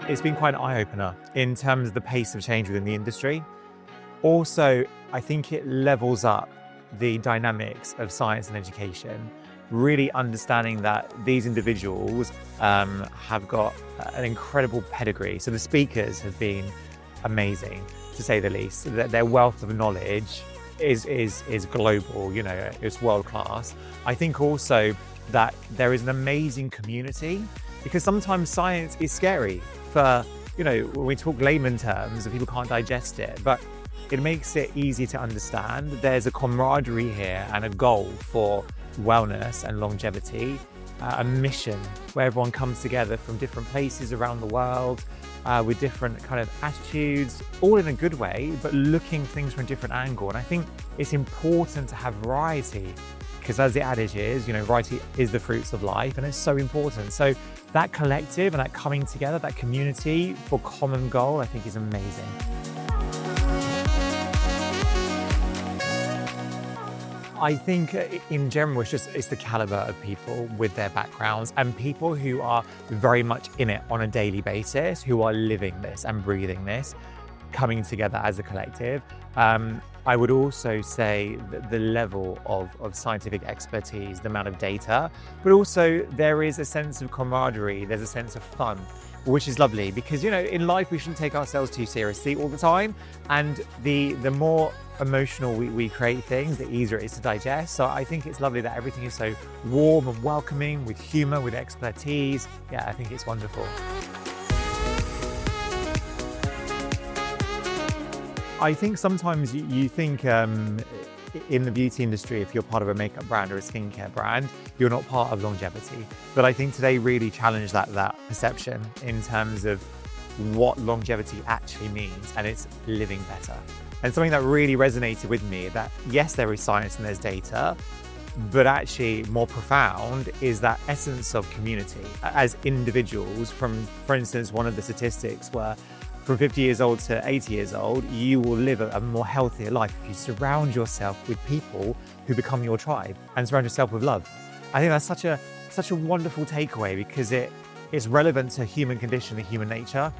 it's been quite an eye-opener in terms of the pace of change within the industry. Also, I think it levels up the dynamics of science and education, really understanding that these individuals have got an incredible pedigree. So the speakers have been amazing, to say the least. Their wealth of knowledge is global, you know, it's world class. I think also that there is an amazing community, because sometimes science is scary for, you know, when we talk layman terms and people can't digest it, but it makes it easy to understand. There's a camaraderie here and a goal for wellness and longevity, a mission where everyone comes together from different places around the world with different kind of attitudes, all in a good way, but looking things from a different angle. And I think it's important to have variety, because as the adage is, you know, variety is the fruits of life, and it's so important. So that collective and that coming together, that community for common goal, I think is amazing. I think in general, it's the caliber of people with their backgrounds and people who are very much in it on a daily basis, who are living this and breathing this, coming together as a collective. I would also say that the level of scientific expertise, the amount of data, but also there is a sense of camaraderie, there's a sense of fun, which is lovely, because, you know, in life we shouldn't take ourselves too seriously all the time, and the more emotional we create things, the easier it is to digest. So I think it's lovely that everything is so warm and welcoming, with humor, with expertise. Yeah, I think it's wonderful. I think sometimes you think in the beauty industry, if you're part of a makeup brand or a skincare brand, you're not part of longevity. But I think today really challenged that perception in terms of what longevity actually means, and it's living better. And something that really resonated with me, that yes, there is science and there's data, but actually more profound is that essence of community. As individuals, for instance, one of the statistics were from 50 years old to 80 years old, you will live a more healthier life if you surround yourself with people who become your tribe and surround yourself with love. I think that's such a wonderful takeaway, because it is relevant to human condition and human nature.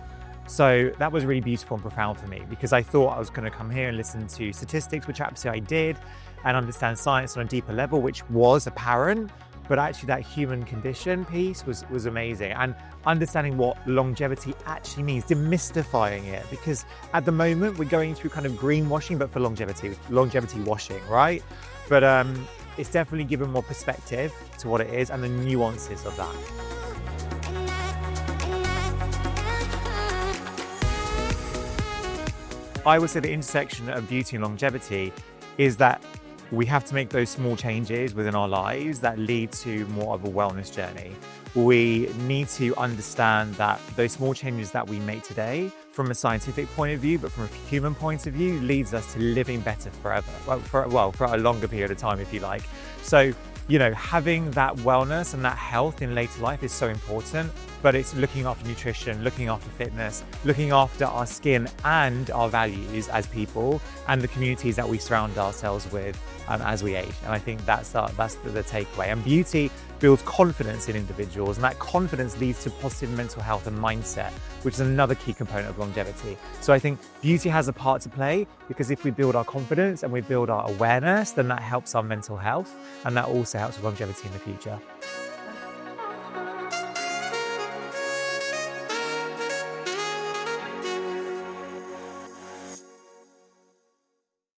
So that was really beautiful and profound for me, because I thought I was going to come here and listen to statistics, which absolutely I did, and understand science on a deeper level, which was apparent. But actually that human condition piece was amazing, and understanding what longevity actually means, demystifying it, because at the moment we're going through kind of greenwashing, but for longevity washing, right? But it's definitely given more perspective to what it is and the nuances of that. I would say the intersection of beauty and longevity is that we have to make those small changes within our lives that lead to more of a wellness journey. We need to understand that those small changes that we make today, from a scientific point of view, but from a human point of view, leads us to living better forever. For a longer period of time, if you like. So, you know, having that wellness and that health in later life is so important, but it's looking after nutrition, looking after fitness, looking after our skin and our values as people and the communities that we surround ourselves with as we age. And I think that's the takeaway. And beauty builds confidence in individuals, and that confidence leads to positive mental health and mindset, which is another key component of longevity. So I think beauty has a part to play, because if we build our confidence and we build our awareness, then that helps our mental health, and that also helps with longevity in the future.